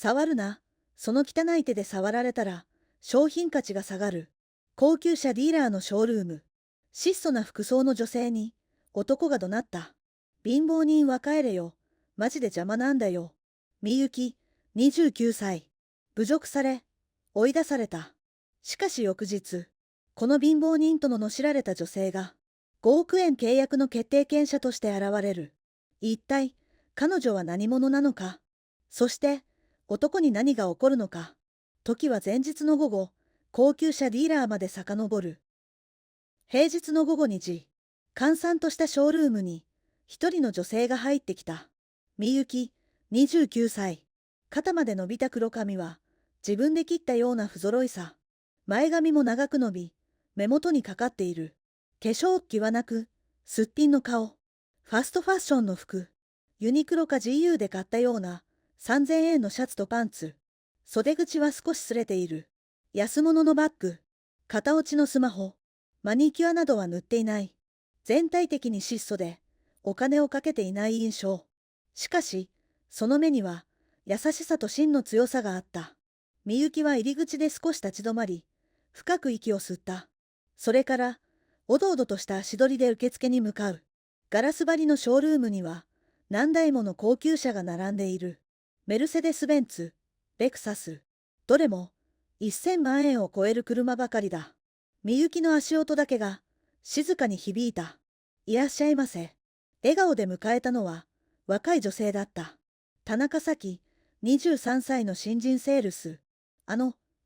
触るな。その汚い手で触られたら、商品価値が下がる。高級車ディーラーのショールーム。質素な服装の女性に、男が怒鳴った。貧乏人は帰れよ。マジで邪魔なんだよ。みゆき、29歳。侮辱され、追い出された。しかし翌日、この貧乏人との知られた女性が、5億円契約の決定権者として現れる。一体、彼女は何者なのか。そして、男に何が起こるのか。時は前日の午後、高級車ディーラーまで遡る。平日の午後2時、閑散としたショールームに、一人の女性が入ってきた。みゆき、29歳。肩まで伸びた黒髪は、自分で切ったような不揃いさ。前髪も長く伸び、目元にかかっている。化粧気はなく、すっぴんの顔。ファストファッションの服。ユニクロか GU で買ったような、3000円のシャツとパンツ。袖口は少し擦れている。安物のバッグ。片落ちのスマホ。マニキュアなどは塗っていない。全体的に質素で、お金をかけていない印象。しかし、その目には、優しさと芯の強さがあった。みゆきは入り口で少し立ち止まり、深く息を吸った。それから、おどおどとした足取りで受付に向かう。ガラス張りのショールームには、何台もの高級車が並んでいる。メルセデス・ベンツ、レクサス、どれも、1000万円を超える車ばかりだ。みゆきの足音だけが、静かに響いた。いらっしゃいませ。笑顔で迎えたのは、若い女性だった。田中咲、23歳の新人セールス。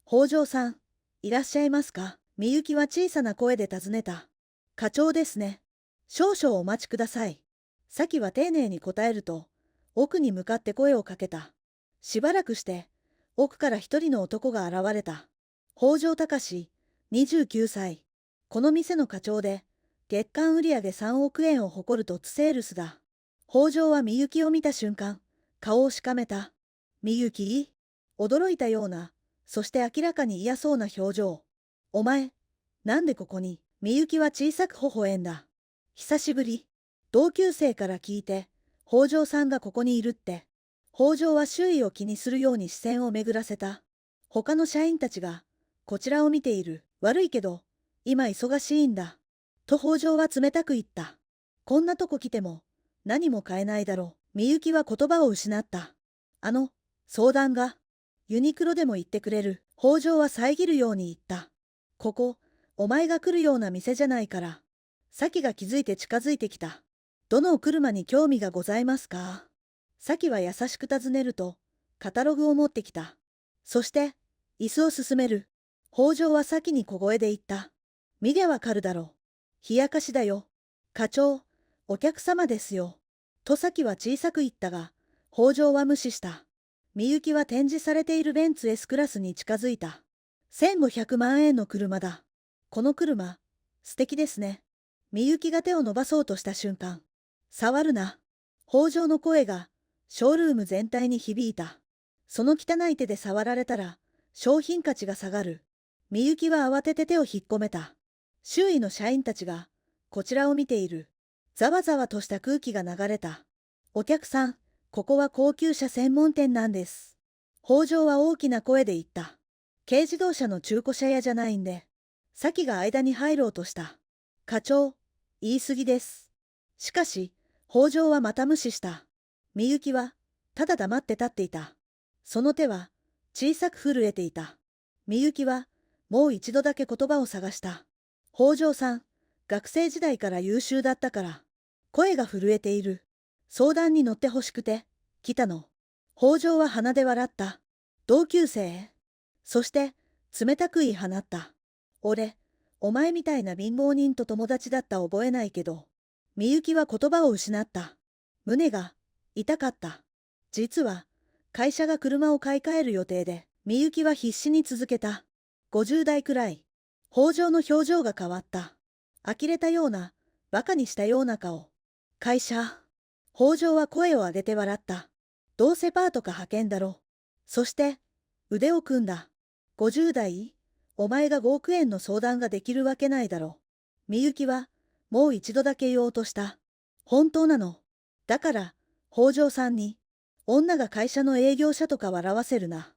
北条さん、いらっしゃいますか。みゆきは小さな声で尋ねた。課長ですね。少々お待ちください。咲は丁寧に答えると、奥に向かって声をかけた。しばらくして、奥から一人の男が現れた。北条隆、29歳。この店の課長で、月間売上3億円を誇るトップセールスだ。北条はみゆきを見た瞬間、顔をしかめた。みゆき？驚いたような、そして明らかに嫌そうな表情。お前、なんでここに？みゆきは小さく微笑んだ。久しぶり。同級生から聞いて、北条さんがここにいるって。北条は周囲を気にするように視線を巡らせた。他の社員たちが、こちらを見ている。悪いけど、今忙しいんだ。と北条は冷たく言った。こんなとこ来ても、何も買えないだろう。みゆきは言葉を失った。相談が、ユニクロでも言ってくれる。北条は遮るように言った。ここ、お前が来るような店じゃないから。咲が気づいて近づいてきた。どのお車に興味がございますか？咲は優しく尋ねると、カタログを持ってきた。そして、椅子を進める。北条は咲に小声で言った。見りゃわかるだろう。冷やかしだよ。課長、お客様ですよ。と咲は小さく言ったが、北条は無視した。みゆきは展示されているベンツ S クラスに近づいた。1500万円の車だ。この車、素敵ですね。みゆきが手を伸ばそうとした瞬間、触るな。北条の声が、ショールーム全体に響いた。その汚い手で触られたら、商品価値が下がる。みゆきは慌てて手を引っ込めた。周囲の社員たちが、こちらを見ている。ざわざわとした空気が流れた。お客さん、ここは高級車専門店なんです。北条は大きな声で言った。軽自動車の中古車屋じゃないんで。咲が間に入ろうとした。課長、言い過ぎです。しかし、北条はまた無視した。みゆきは、ただ黙って立っていた。その手は、小さく震えていた。みゆきは、もう一度だけ言葉を探した。北条さん、学生時代から優秀だったから。声が震えている。相談に乗ってほしくて、来たの。北条は鼻で笑った。同級生？そして、冷たく言い放った。俺、お前みたいな貧乏人と友達だった覚えないけど。みゆきは言葉を失った。胸が、痛かった。実は、会社が車を買い替える予定で、みゆきは必死に続けた。50代くらい。北条の表情が変わった。呆れたような、馬鹿にしたような顔。会社。北条は声を上げて笑った。どうせパートか派遣だろ。そして、腕を組んだ。50代？お前が5億円の相談ができるわけないだろ。みゆきは、もう一度だけ言おうとした。本当なの。だから、北条さんに、女が会社の営業者とか笑わせるな。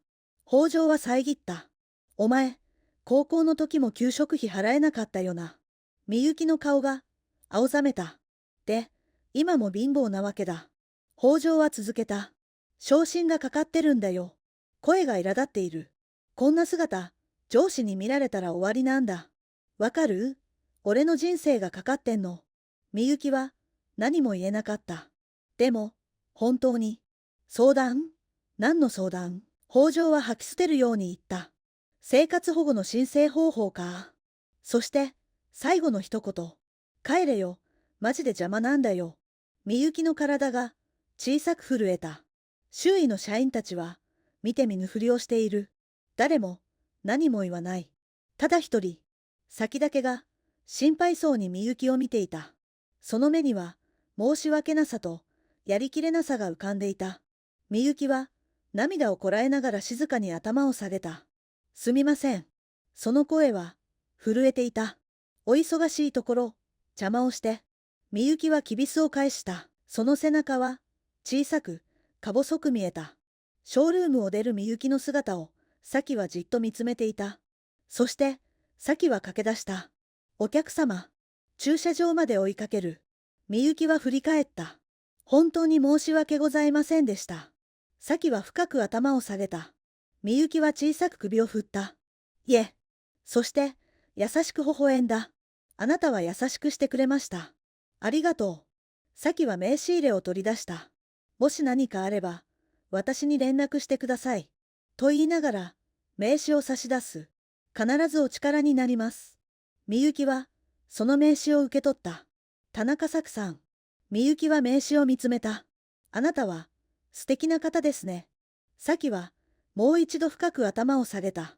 北条は遮った。お前、高校の時も給食費払えなかったよな。みゆきの顔が青ざめた。で、今も貧乏なわけだ。北条は続けた。昇進がかかってるんだよ。声が苛立っている。こんな姿、上司に見られたら終わりなんだ。わかる？俺の人生がかかってんの。みゆきは何も言えなかった。でも、本当に。相談？何の相談？北条は吐き捨てるように言った。生活保護の申請方法か。そして、最後の一言。帰れよ。マジで邪魔なんだよ。みゆきの体が小さく震えた。周囲の社員たちは見て見ぬふりをしている。誰も何も言わない。ただ一人、先だけが心配そうにみゆきを見ていた。その目には申し訳なさとやりきれなさが浮かんでいた。みゆきは涙をこらえながら静かに頭を下げた。すみません。その声は震えていた。お忙しいところ、邪魔をして。みゆきはきびすを返した。その背中は小さく、か細く見えた。ショールームを出るみゆきの姿を、さきはじっと見つめていた。そして、さきは駆け出した。お客様、駐車場まで追いかける。みゆきは振り返った。本当に申し訳ございませんでした。さきは深く頭を下げた。みゆきは小さく首を振った。いえ。そして、優しく微笑んだ。あなたは優しくしてくれました。ありがとう。さきは名刺入れを取り出した。もし何かあれば、私に連絡してください。と言いながら、名刺を差し出す。必ずお力になります。みゆきは、その名刺を受け取った。田中咲さん。みゆきは名刺を見つめた。あなたは、素敵な方ですね。さきは、もう一度深く頭を下げた。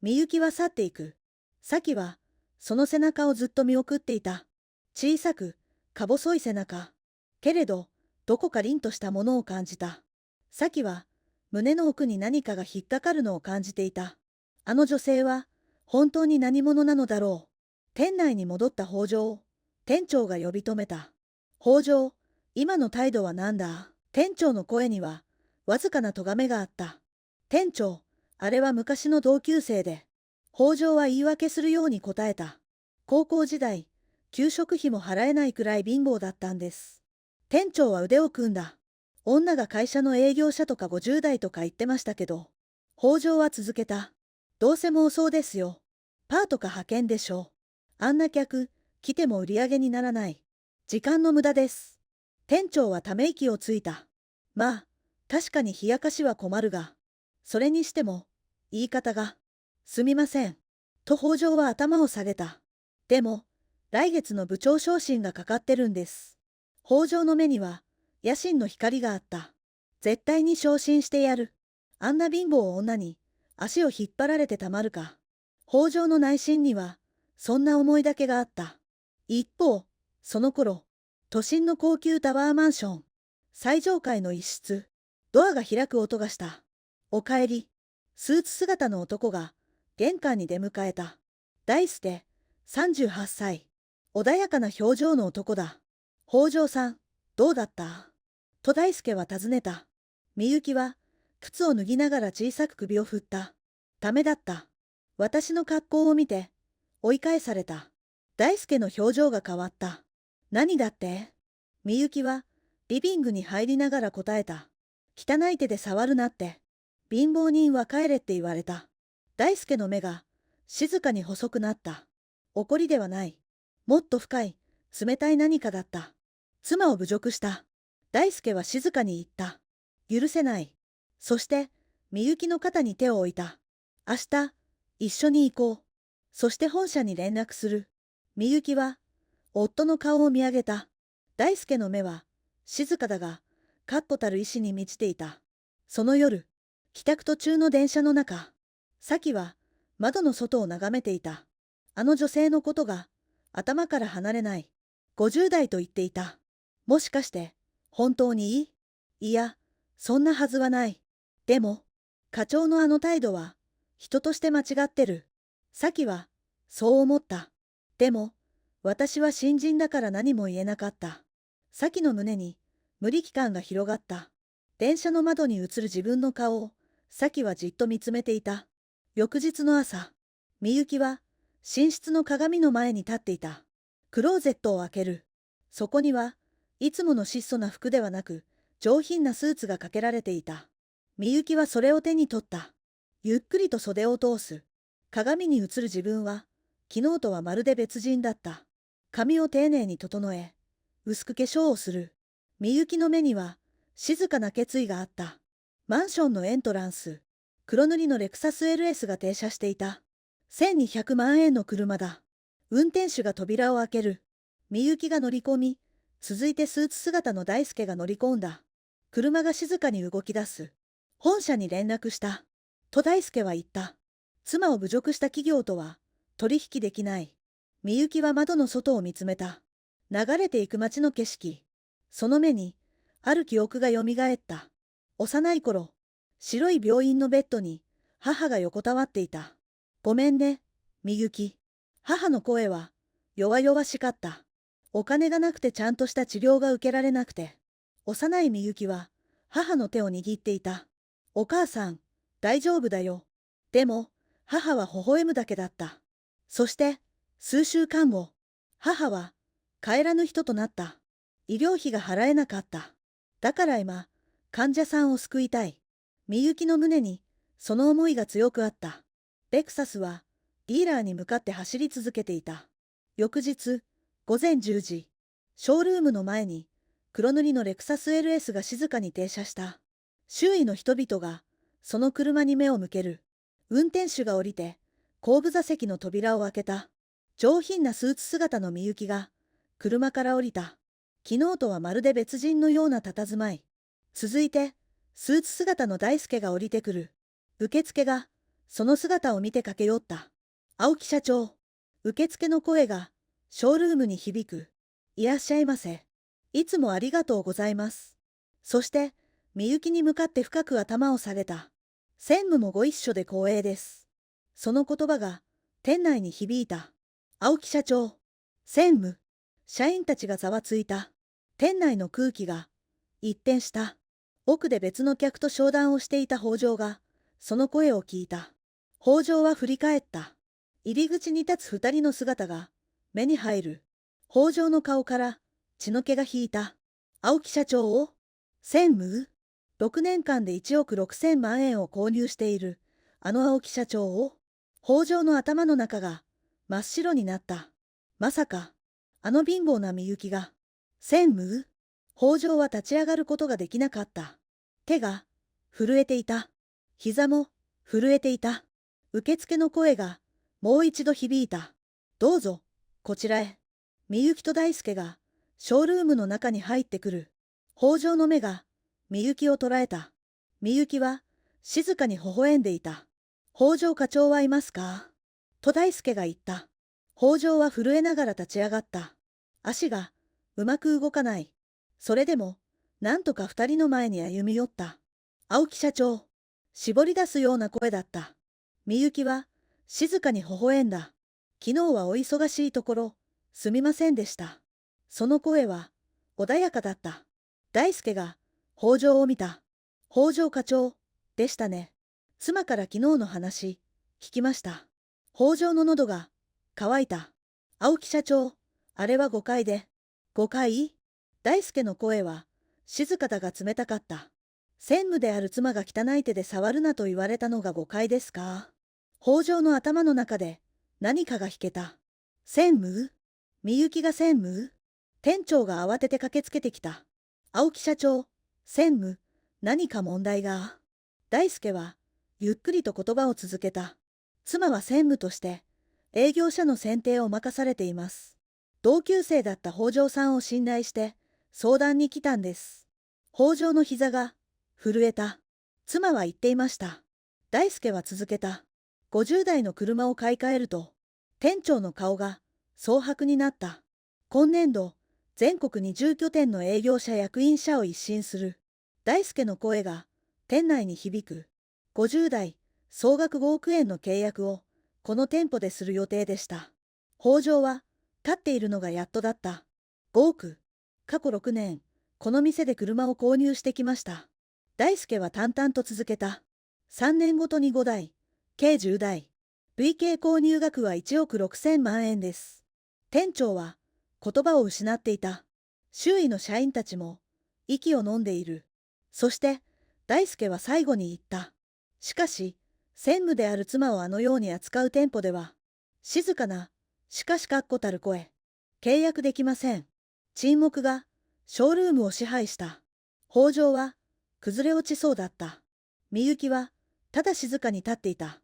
みゆきは去っていく。さきは、その背中をずっと見送っていた。小さく、か細い背中。けれど、どこか凛としたものを感じた。さきは、胸の奥に何かが引っかかるのを感じていた。あの女性は、本当に何者なのだろう。店内に戻った北条を、店長が呼び止めた。北条、今の態度は何だ？店長の声には、わずかな咎めがあった。店長、あれは昔の同級生で。北条は言い訳するように答えた。高校時代、給食費も払えないくらい貧乏だったんです。店長は腕を組んだ。女が会社の営業者とか50代とか言ってましたけど。北条は続けた。どうせ妄想ですよ。パーとか派遣でしょ。あんな客、来ても売り上げにならない。時間の無駄です。店長はため息をついた。まあ、確かに冷やかしは困るが。それにしても、言い方が。すみません。と北条は頭を下げた。でも、来月の部長昇進がかかってるんです。北条の目には、野心の光があった。絶対に昇進してやる。あんな貧乏女に、足を引っ張られてたまるか。北条の内心には、そんな思いだけがあった。一方、その頃、都心の高級タワーマンション、最上階の一室、ドアが開く音がした。おかえり。スーツ姿の男が、玄関に出迎えた。大輔、38歳。穏やかな表情の男だ。北条さん、どうだった？と大輔は尋ねた。みゆきは、靴を脱ぎながら小さく首を振った。ダメだった。私の格好を見て、追い返された。大輔の表情が変わった。何だって？みゆきは、リビングに入りながら答えた。汚い手で触るなって。貧乏人は帰れって言われた。大輔の目が、静かに細くなった。怒りではない。もっと深い、冷たい何かだった。妻を侮辱した。大輔は静かに言った。許せない。そして、みゆきの肩に手を置いた。明日、一緒に行こう。そして本社に連絡する。みゆきは、夫の顔を見上げた。大輔の目は、静かだが、確固たる意志に満ちていた。その夜、帰宅途中の電車の中、さきは、窓の外を眺めていた。あの女性のことが、頭から離れない。50代と言っていた。もしかして、本当にいい？いや、そんなはずはない。でも、課長のあの態度は、人として間違ってる。さきは、そう思った。でも、私は新人だから何も言えなかった。さきの胸に、無力感が広がった。電車の窓に映る自分の顔を、さきはじっと見つめていた。翌日の朝、みゆきは、寝室の鏡の前に立っていた。クローゼットを開ける。そこには、いつもの質素な服ではなく、上品なスーツがかけられていた。みゆきはそれを手に取った。ゆっくりと袖を通す。鏡に映る自分は、昨日とはまるで別人だった。髪を丁寧に整え、薄く化粧をする。みゆきの目には、静かな決意があった。マンションのエントランス。黒塗りのレクサス LS が停車していた。1200万円の車だ。運転手が扉を開ける。みゆきが乗り込み、続いてスーツ姿の大輔が乗り込んだ。車が静かに動き出す。本社に連絡した。と大輔は言った。妻を侮辱した企業とは取引できない。みゆきは窓の外を見つめた。流れていく街の景色。その目に、ある記憶がよみがえった。幼い頃、白い病院のベッドに母が横たわっていた。ごめんね、みゆき。母の声は弱々しかった。お金がなくてちゃんとした治療が受けられなくて。幼いみゆきは母の手を握っていた。お母さん、大丈夫だよ。でも、母は微笑むだけだった。そして、数週間後、母は帰らぬ人となった。医療費が払えなかった。だから今、患者さんを救いたい。みゆきの胸に、その思いが強くあった。レクサスは、ディーラーに向かって走り続けていた。翌日、午前10時、ショールームの前に、黒塗りのレクサス LS が静かに停車した。周囲の人々が、その車に目を向ける。運転手が降りて、後部座席の扉を開けた。上品なスーツ姿のみゆきが、車から降りた。昨日とはまるで別人のような佇まい。続いて、スーツ姿の大輔が降りてくる。受付が、その姿を見て駆け寄った。青木社長。受付の声が、ショールームに響く。いらっしゃいませ。いつもありがとうございます。そして、みゆきに向かって深く頭を下げた。専務もご一緒で光栄です。その言葉が、店内に響いた。青木社長。専務。社員たちがざわついた。店内の空気が、一変した。奥で別の客と商談をしていた北条が、その声を聞いた。北条は振り返った。入り口に立つ二人の姿が、目に入る。北条の顔から、血の気が引いた。青木社長を専務 ?6 年間で1億6000万円を購入している、あの青木社長を北条の頭の中が、真っ白になった。まさか、あの貧乏なみゆきが、専務北条は立ち上がることができなかった。手が、震えていた。膝も、震えていた。受付の声が、もう一度響いた。どうぞ、こちらへ。みゆきと大輔が、ショールームの中に入ってくる。北条の目が、みゆきを捉えた。みゆきは、静かに微笑んでいた。北条課長はいますかと大輔が言った。北条は震えながら立ち上がった。足が、うまく動かない。それでも、なんとか二人の前に歩み寄った。青木社長。絞り出すような声だった。みゆきは、静かに微笑んだ。昨日はお忙しいところ、すみませんでした。その声は、穏やかだった。大輔が、北条を見た。北条課長、でしたね。妻から昨日の話、聞きました。北条の喉が、渇いた。青木社長、あれは誤解で。誤解大輔の声は、静かだが冷たかった。専務である妻が汚い手で触るなと言われたのが誤解ですか北条の頭の中で、何かが引けた。専務みゆきが専務店長が慌てて駆けつけてきた。青木社長、専務、何か問題が。大輔は、ゆっくりと言葉を続けた。妻は専務として、営業者の選定を任されています。同級生だった北条さんを信頼して、相談に来たんです。北条の膝が、震えた。妻は言っていました。大輔は続けた。50台の車を買い替えると、店長の顔が、蒼白になった。今年度、全国20拠点の営業者役員者を一新する。大輔の声が、店内に響く。50台、総額5億円の契約を、この店舗でする予定でした。北条は、立っているのがやっとだった。5億。過去6年、この店で車を購入してきました。大輔は淡々と続けた。3年ごとに5台、計10台。累計購入額は1億6000万円です。店長は言葉を失っていた。周囲の社員たちも息を飲んでいる。そして大輔は最後に言った。しかし、専務である妻をあのように扱う店舗では、静かな、しかし確固たる声。契約できません。沈黙がショールームを支配した。北条は崩れ落ちそうだった。みゆきはただ静かに立っていた。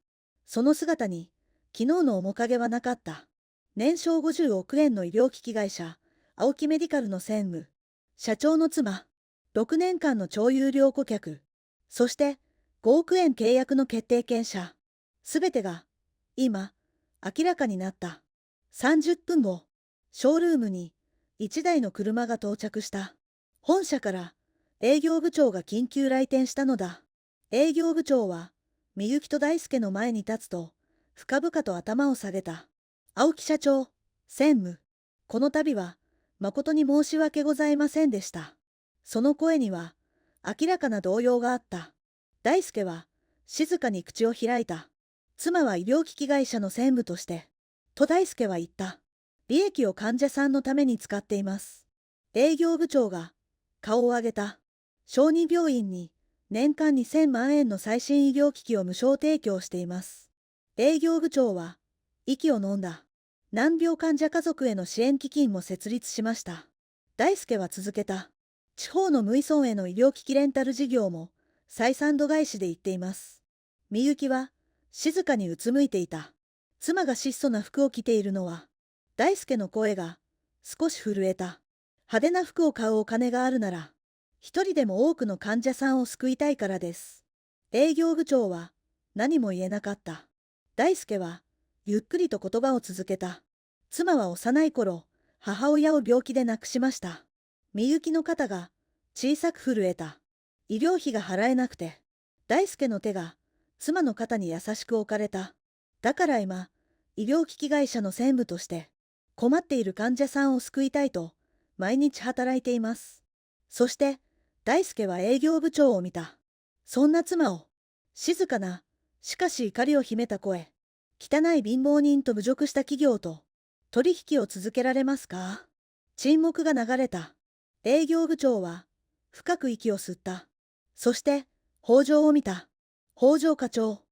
その姿に昨日の面影はなかった。年商50億円の医療機器会社、青木メディカルの専務、社長の妻、6年間の超有料顧客、そして5億円契約の決定権者、すべてが今明らかになった。30分後、ショールームに1台の車が到着した。本社から営業部長が緊急来店したのだ。営業部長はみゆきと大輔の前に立つと深々と頭を下げた。青木社長、専務、この度は誠に申し訳ございませんでした。その声には明らかな動揺があった。大輔は静かに口を開いた。妻は医療機器会社の専務として、と大輔は言った。利益を患者さんのために使っています。営業部長が顔を上げた。小児病院に年間2000万円の最新医療機器を無償提供しています。営業部長は息を飲んだ。難病患者家族への支援基金も設立しました。大輔は続けた。地方の無依存への医療機器レンタル事業も採算度外視で言っています。みゆきは静かにうつむいていた。妻が質素な服を着ているのは、大輔の声が少し震えた。派手な服を買うお金があるなら、一人でも多くの患者さんを救いたいからです。営業部長は何も言えなかった。大輔はゆっくりと言葉を続けた。妻は幼い頃、母親を病気で亡くしました。みゆきの肩が小さく震えた。医療費が払えなくて、大輔の手が妻の肩に優しく置かれた。だから今、医療機器会社の専務として、困っている患者さんを救いたいと、毎日働いています。そして、大輔は営業部長を見た。そんな妻を、静かな、しかし怒りを秘めた声。汚い貧乏人と侮辱した企業と、取引を続けられますか？沈黙が流れた。営業部長は、深く息を吸った。そして、北条を見た。北条課長。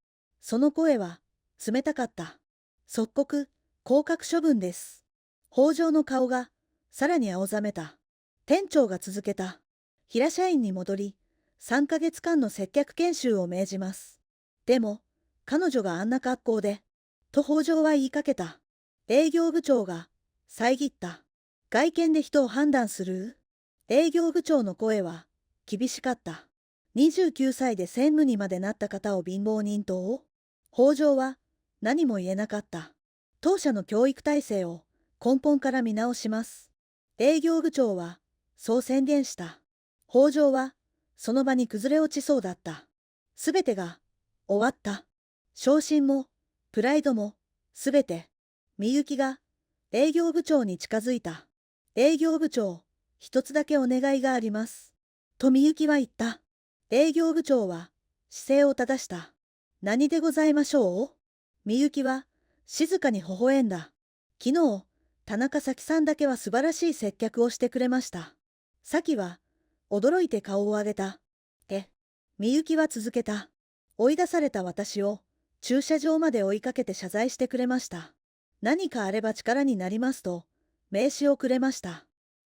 その声は、冷たかった。即刻、降格処分です。北条の顔が、さらに青ざめた。店長が続けた。平社員に戻り、3ヶ月間の接客研修を命じます。でも、彼女があんな格好で、と北条は言いかけた。営業部長が、遮った。外見で人を判断する？営業部長の声は、厳しかった。29歳で専務にまでなった方を貧乏人と？北条は、何も言えなかった。当社の教育体制を根本から見直します。営業部長は、そう宣言した。北条は、その場に崩れ落ちそうだった。すべてが、終わった。昇進も、プライドも、すべて。みゆきが、営業部長に近づいた。営業部長、一つだけお願いがあります。とみゆきは言った。営業部長は、姿勢を正した。何でございましょう？みゆきは、静かに微笑んだ。昨日、田中咲さんだけは素晴らしい接客をしてくれました。咲は、驚いて顔を上げた。みゆきは続けた。追い出された私を、駐車場まで追いかけて謝罪してくれました。何かあれば力になりますと、名刺をくれました。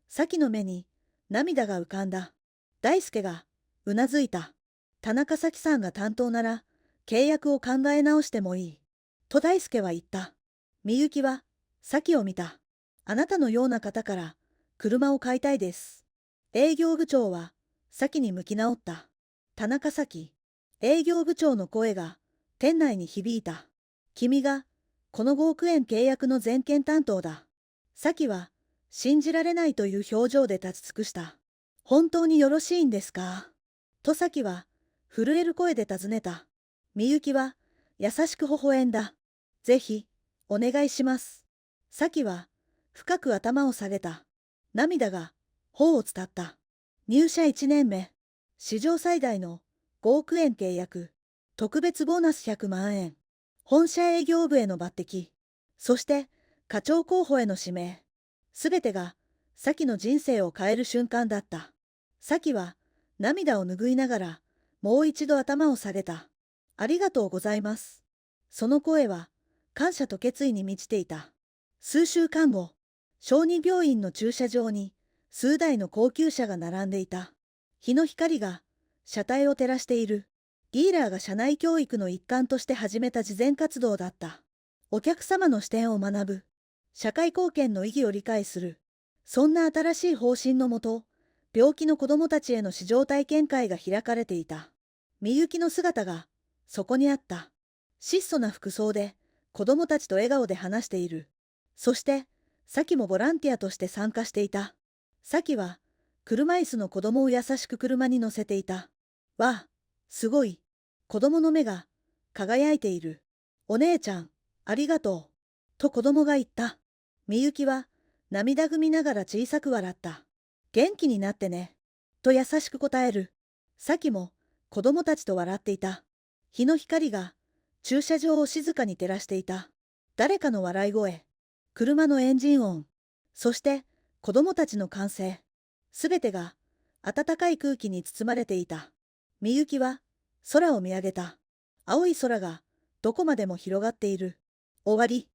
咲の目に、涙が浮かんだ。大輔が、うなずいた。田中咲さんが担当なら、契約を考え直してもいい。と大輔は言った。みゆきは、咲を見た。あなたのような方から、車を買いたいです。営業部長は、咲に向き直った。田中咲。営業部長の声が、店内に響いた。君が、この5億円契約の全権担当だ。咲は、信じられないという表情で立ち尽くした。本当によろしいんですか？と咲は、震える声で尋ねた。みゆきは、優しく微笑んだ。ぜひ、お願いします。咲は、深く頭を下げた。涙が、頬を伝った。入社1年目、史上最大の億円契約、特別ボーナス100万円、本社営業部への抜擢、そして課長候補への指名。すべてが、サキの人生を変える瞬間だった。サキは涙を拭いながら、もう一度頭を下げた。ありがとうございます。その声は、感謝と決意に満ちていた。数週間後、小児病院の駐車場に、数台の高級車が並んでいた。日の光が、車体を照らしている。ディーラーが社内教育の一環として始めた慈善活動だった。お客様の視点を学ぶ。社会貢献の意義を理解する。そんな新しい方針のもと、病気の子供たちへの試乗体験会が開かれていた。みゆきの姿が、そこにあった。質素な服装で、子供たちと笑顔で話している。そして、サキもボランティアとして参加していた。サキは、車椅子の子供を優しく車に乗せていた。わあ、すごい。子供の目が、輝いている。お姉ちゃん、ありがとう。と子供が言った。みゆきは、涙ぐみながら小さく笑った。元気になってね。と優しく答える。サキも、子供たちと笑っていた。日の光が、駐車場を静かに照らしていた。誰かの笑い声。車のエンジン音。そして、子供たちの歓声。すべてが、暖かい空気に包まれていた。みゆきは、空を見上げた。青い空が、どこまでも広がっている。終わり。